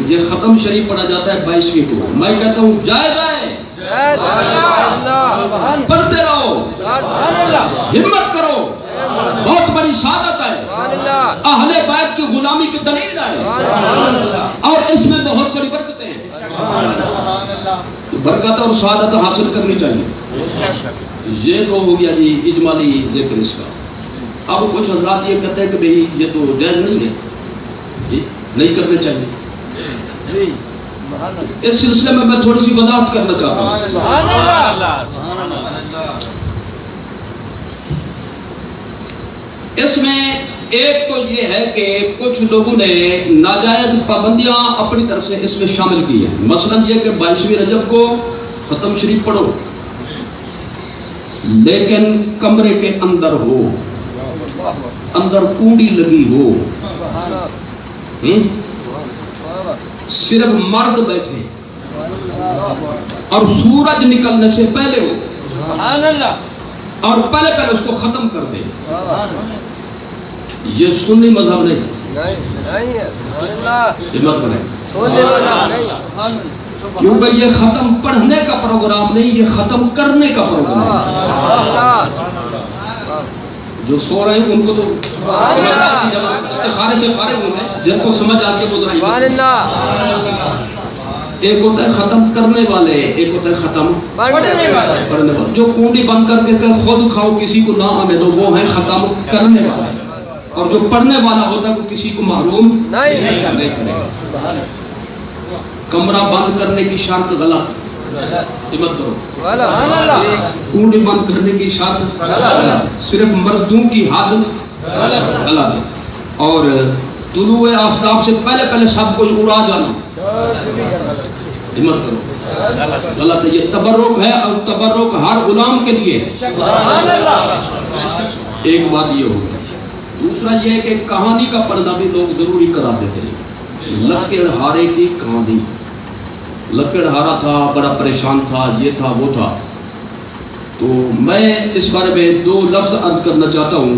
یہ ختم شریف پڑھا جاتا ہے 22ویں کو. میں کہتا ہوں جائز ہے، پڑھتے رہو، ہمت کرو، بہت بڑی سعادت ہے، اہل بیت کی غلامی کی دلیل ہے، اور اس میں بہت بڑی برکتیں ہیں. برکت اور سعادت حاصل کرنی چاہیے. یہ تو ہو گیا جی اجمالی ذکر اس کا. اب کچھ حضرات یہ کہتے ہیں کہ بھئی یہ تو جائز نہیں ہے، جی نہیں کرنے چاہیے. اس سلسلے میں تھوڑی سی وضاحت کرنا چاہتا ہوں. اس میں ایک تو یہ ہے کہ کچھ لوگوں نے ناجائز پابندیاں اپنی طرف سے اس میں شامل کی ہیں. مثلا یہ کہ 22ویں رجب کو ختم شریف پڑھو لیکن کمرے کے اندر ہو، اندر کنڈی لگی ہو، صرف مرد بیٹھے اور سورج نکلنے سے پہلے ہو، اور پہلے اس کو ختم کر دے. یہ سنی مذہب نہیں. کیوں بھائی یہ ختم پڑھنے کا پروگرام نہیں، یہ ختم کرنے کا پروگرام ہے. جو سو رہے ہیں ان کو تو استخارے سے فارغ ہوئے ہیں، جن کو سمجھ آتی ہے وہ ذرا. ایک ہوتا ہے ختم کرنے والے، ایک ہوتا ہے ختم پڑھنے والے. جو کنڈی بند کر کے خود کھاؤ کسی کو نہ ہمیں دو، وہ ہے ختم کرنے والے. اور جو پڑھنے والا ہوتا ہے وہ کسی کو محروم نہیں کرے. کمرہ بند کرنے کی شرط غلط، ہمت کرو. کنڈی بند کرنے کی شرط صرف مردوں کی حد غلط ہے. اور طلوع آفتاب سے پہلے پہلے سب کو اڑا جانا ہمت کرو غلط ہے. یہ تبرک ہے، اور تبرک ہر غلام کے لیے ہے. ایک بات یہ ہو گئی. دوسرا یہ ہے کہ کہانی کا پردہ بھی لوگ ضروری کراتے تھے. لکڑ ہارے کی کہانی، لکڑ ہارا تھا، بڑا پریشان تھا، یہ تھا وہ تھا. تو میں اس بارے میں 2 لفظ عرض کرنا چاہتا ہوں.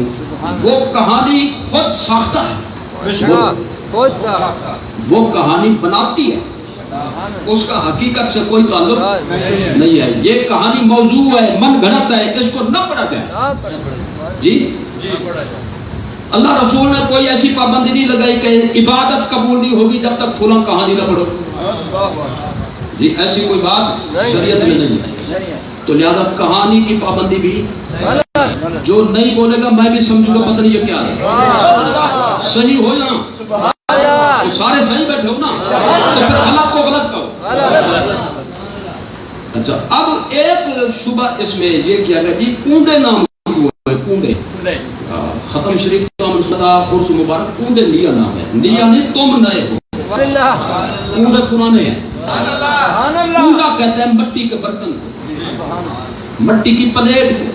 وہ کہانی خود ساختہ ہے، وہ کہانی بناتی ہے، اس کا حقیقت سے کوئی تعلق نہیں ہے. یہ کہانی موضوع ہے، من گھڑت ہے، اس کو نہ پڑھا جائے. جی اللہ رسول نے کوئی ایسی پابندی نہیں لگائی کہ عبادت قبول نہیں ہوگی جب تک فلاں کہانی نہ پڑھو. جی ایسی کوئی بات شریعت میں نہیں ہے. تو لہذا کہانی کی پابندی بھی جو نہیں بولے گا میں بھی سمجھوں گا پتہ نہیں یہ کیا ہے. صحیح ہو نا، سارے صحیح بیٹھے ہو نا، تو پھر غلط کو غلط کہو. اچھا اب ایک شبہ اس میں یہ کیا گیا جی کنڈے نام ہے. کنڈے ختم شریف قرص مبارک کنڈے لیا نام ہے. لیا نہیں تم نئے ہو، کنڈے پرانے ہیں. کنڈا کہتے ہیں مٹی کے برتن کو، مٹی کی پلیٹ کو،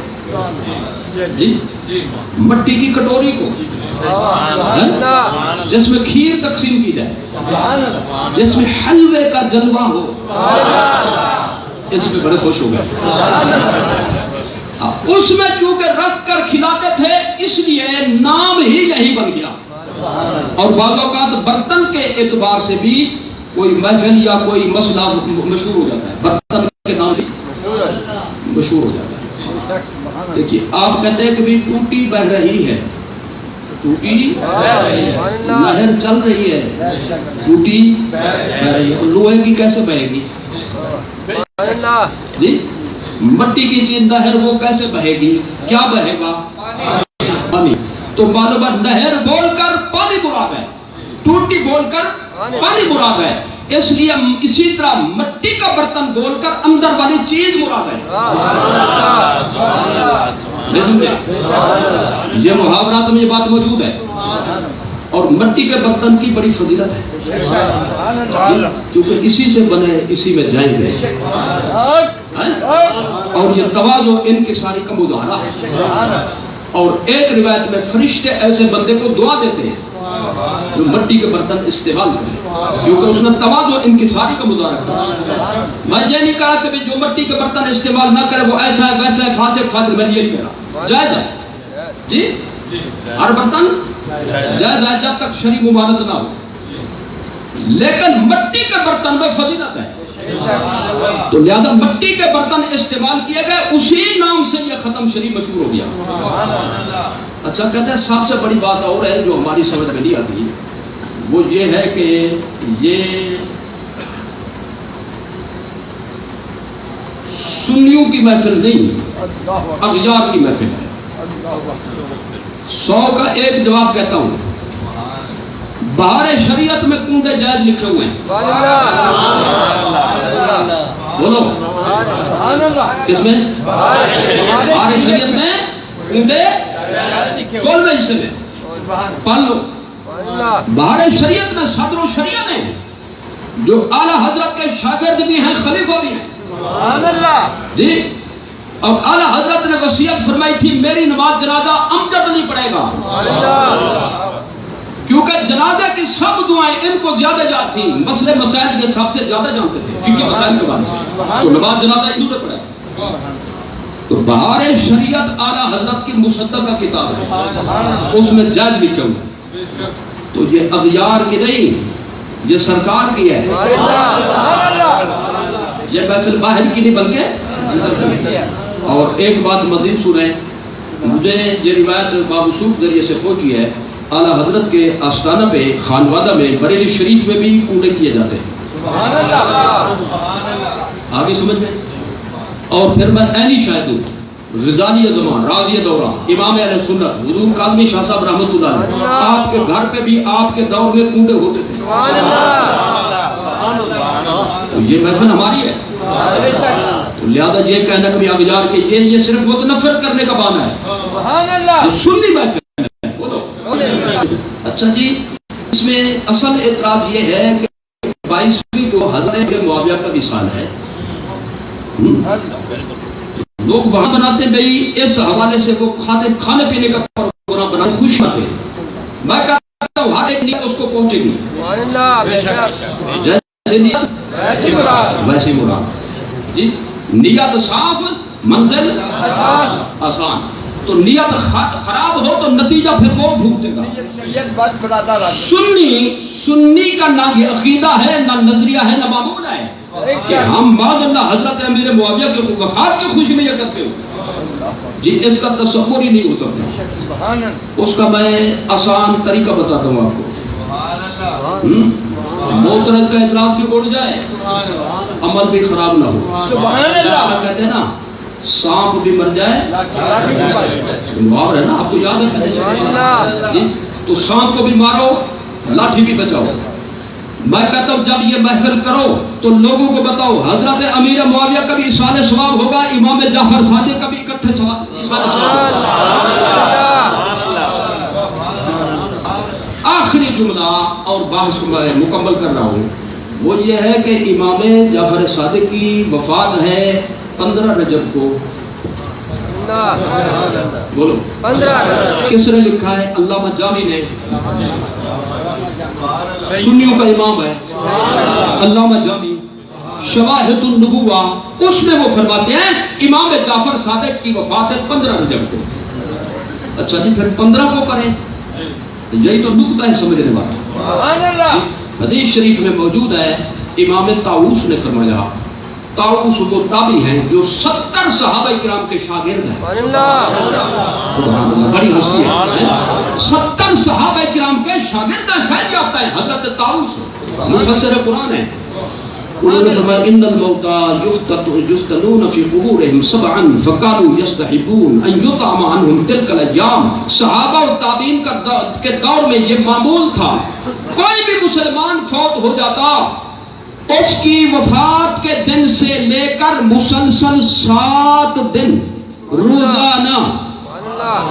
جی مٹی کی کٹوری کو، جس میں کھیر تقسیم کی جائے، جس میں حلوے کا جلوہ ہو. اس میں بڑے خوش ہو گئے. اس میں چونکہ رکھ کر کھلاتے تھے اس لیے نام ہی یہی بن گیا. اور بعض اوقات برتن کے اعتبار سے بھی کوئی محفل یا کوئی مسئلہ مشہور ہو جاتا ہے، برتن کے نام سے مشہور ہو جاتا ہے. دیکھیے آپ کہتے ہیں کہ بھی ٹوٹی بہ رہی ہے، ٹوٹی نہر چل رہی ہے، ٹوٹی بہ رہی ہے. لوہے کی کیسے بہے گی جی؟ مٹی کی چیز نہر وہ کیسے بہے گی؟ کیا بہے گا؟ پانی. تو معلومات نہر بول کر پانی مراد ہے، ٹوٹی بول کر پانی مراد ہے. اس لیے اسی طرح مٹی کا برتن بول کر اندر والی چیز مراد ہے. یہ محاورات میں یہ بات موجود ہے. اور مٹی کے برتن کی بڑی فضیلت ہے کیونکہ اسی سے بنے، اسی میں جائیں گے. اور یہ تواضع انکساری کا مظاہرہ ہے. اور ایک روایت میں فرشتے ایسے بندے کو دعا دیتے ہیں جو مٹی کے برتن استعمال کرے، کیونکہ اس نے تواضع انکساری کا مظاہرہ کیا. میں یہ نہیں کہا کہ جو مٹی کے برتن استعمال نہ کرے وہ ایسا ہے ویسا ہے فاسق فاضل، میں یہ نہیں کہہ رہا. جائز ہے جی، ہر برتن جائز ہے جب تک شرعی ممانعت نہ ہو. لیکن مٹی کے برتن میں فضیلت ہے، تو لہذا مٹی کے برتن استعمال کیے گئے، اسی نام سے یہ ختم شریف مشہور ہو گیا۔ اچھا کہتے ہیں سب سے بڑی بات اور ہے جو ہماری سمجھ میں نہیں آتی، وہ یہ ہے کہ یہ سنیوں کی محفل نہیں، اغیار کی محفل ہے۔ 100 کا ایک جواب کہتا ہوں، بہار شریعت میں کنڈے جائز لکھے ہوئے ہیں، بولو کس میں؟ بہار شریعت میں کنڈے 16 حصے میں پڑھ لو۔ بہار شریعت میں صدر و شریعہ نے جو اعلیٰ حضرت کے شاگرد بھی ہیں، خلیفہ بھی ہیں جی، اور اعلیٰ حضرت نے وصیت فرمائی تھی میری نماز جنازہ امجد نہیں پڑھے گا، کیونکہ جنازے کی سب دعائیں ان کو زیادہ یاد تھیں، مسئلے مسائل کے سب سے زیادہ جانتے تھے فقہ مسائل کے بارے میں، تو نماز جنازہ انہوں نے پڑھا۔ تو بہار شریعت اعلیٰ حضرت کی مصدقہ کتاب ہے، اس میں جائز لکھے ہوئے، تو یہ اغیار کی نہیں، یہ سرکار کی ہے، یہ محفل باہر کی نہیں بلکہ۔ اور ایک بات مزید سنیں، مجھے یہ روایت بابوسوف ذریعے سے پہنچی ہے، اعلیٰ حضرت کے آستانہ پہ خانوادہ میں بریلی شریف میں بھی کوڑے کیے جاتے ہیں، آگے سمجھ میں۔ اور پھر میں عینی شاہد ہوں، غزالی زمان، راضی دورہ، امام اہل سنت حضور کاظمی شاہ صاحب رحمۃ اللہ علیہ، آپ کے گھر پہ بھی آپ کے دور میں کنڈے ہوتے تھے، تو یہ محفل ہماری ہے، تو لہذا یہ کہنا کہ اغیار کے یہ صرف وہ نفرت کرنے کا بہانہ ہے، یہ سنی محفل ہے، بولو۔ اچھا جی، اس میں اصل اعتراض یہ ہے کہ 22ویں جو حضرت معاویہ کا وصال ہے، لوگ وہاں بناتے ہیں بھئی اس حوالے سے وہ کھانے پینے کا پروگرام بناتے خوش ہوتے ہیں، میں کہتا ہوں ہر ایک نیت اس کو پہنچے گی، جیسے نیت ویسی مراد جی، نیت صاف منزل آسان، تو نیت خراب ہو تو نتیجہ پھر وہ بھوگتے گا۔ سنی کا نہ یہ عقیدہ ہے، نہ نظریہ ہے، نہ معمول ہے کہ ہم معاذ اللہ حضرت امیر معاویہ کے وفات کی خوشی میں یہ کرتے ہو جی، اس کا تصور ہی نہیں ہو سکتا۔ اس کا میں آسان طریقہ بتاتا ہوں آپ کو، موترت کا اعتراض بھی اڑ جائے، عمل بھی خراب نہ ہو، کہتے ہیں نا سانپ بھی مر جائے، محاورہ ہے نا، آپ کو یاد ہے، تو سانپ کو بھی مارو لاٹھی بھی بچاؤ۔ میں کہتا ہوں جب یہ محفل کرو تو لوگوں کو بتاؤ حضرت امیر معاویہ کا بھی ایصال ثواب ہوگا، امام جعفر صادق کا بھی اکٹھے ایصال ثواب۔ آخری جملہ اور بحث میں مکمل کر رہا ہوں، وہ یہ ہے کہ امام جعفر صادق کی وفات ہے 15 رجب کو، بولو 15 کس نے لکھا ہے؟ علامہ جامی نے، سنیوں کا امام ہے علامہ جامی، شواہد النبوہ، اس میں وہ فرماتے ہیں امام جعفر صادق کی وفات ہے 15 رجب کو۔ اچھا جی، پھر 15 کو کریں، یہی تو نقطہ ہے سمجھنے والا۔ حدیث شریف میں موجود ہے، امام طاؤس نے فرمایا، طاؤس وہ تابعی ہیں جو 70 صحابہ کرام کے شاگرد ہیں، سبحان اللہ، بڑی ہستی ہے، 70 صحابہ کرام کے شاگرد ہیں، خیر یافتہ ہیں، حضرت طاؤس مفسر قرآن ہے، انہوں نے فرمایا ان الموتى يفتنون في قبورهم سبعا فكانوا يستحبون ان يطعم عنهم تلك الايام۔ صحابہ اور تابعین کے دور میں یہ معمول تھا، کوئی بھی مسلمان فوت ہو جاتا اس کی وفات کے دن سے لے کر مسلسل 7 دن روزانہ،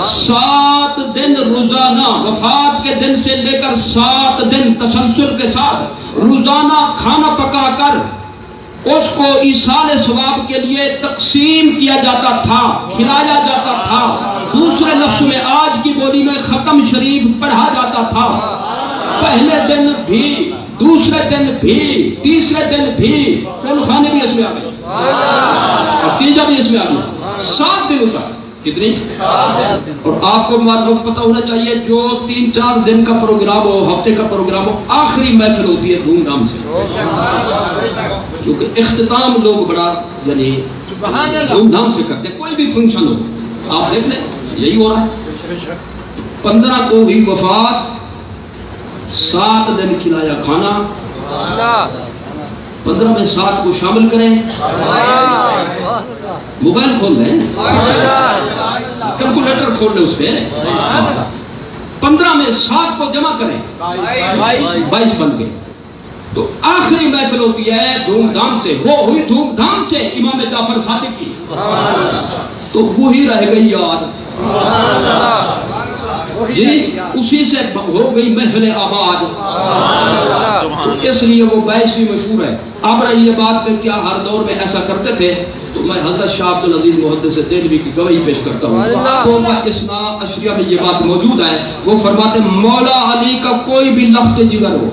7 دن روزانہ، وفات کے دن سے لے کر 7 دن تسلسل کے ساتھ روزانہ کھانا پکا کر اس کو ایصال ثواب کے لیے تقسیم کیا جاتا تھا، کھلایا جاتا تھا، دوسرے لفظ میں آج کی بولی میں ختم شریف پڑھا جاتا تھا، پہلے دن بھی، دوسرے دن بھی، تیسرے دن بھی، کل خانے بھی اس میں آ گئے، تیجا بھی اس میں آ گیا، 7 دن ہوتا، کتنی؟ اور آپ کو پتہ ہونا چاہیے جو 3-4 دن کا پروگرام ہو، ہفتے کا پروگرام ہو، آخری محفل ہوتی ہے دھوم دھام سے، کیونکہ اختتام لوگ بڑا یعنی دھوم دھام سے کرتے ہیں۔ کوئی بھی فنکشن ہو آپ دیکھ لیں یہی ہو رہا ہے۔ 15 کو ہوئی وفات، 7 دن کھلایا کھانا، 15 میں 7 کو شامل کریں، موبائل کھول لیں، کیلکولیٹر کھول لیں، اس پہ 15 میں 7 کو جمع کریں، 22 بن گئے۔ تو آخری محفل ہوتی ہے دھوم دھام سے، وہ ہوئی دھوم دھام سے امام جعفر صادق کی، تو وہی رہ گئی یاد جی، اسی سے ہو گئی محفل آباد، اس لیے وہ 22ویں مشہور ہے۔ اب رہی یہ بات کہ کیا ہر دور میں ایسا کرتے تھے، تو میں حضرت شاہ عبد العزیز محدث دہلوی کی گواہی پیش کرتا ہوں، اسنا اشریہ میں یہ بات موجود ہے۔ وہ فرماتے مولا علی کا کوئی بھی لفظ جگر ہو،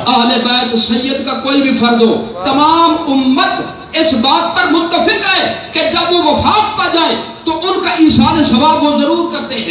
اہل بیت سید کا کوئی بھی فرد ہو، تمام امت اس بات پر متفق ہے کہ جب وہ وفات پا جائیں تو ان کا ایصال ثواب وہ ضرور کرتے ہیں۔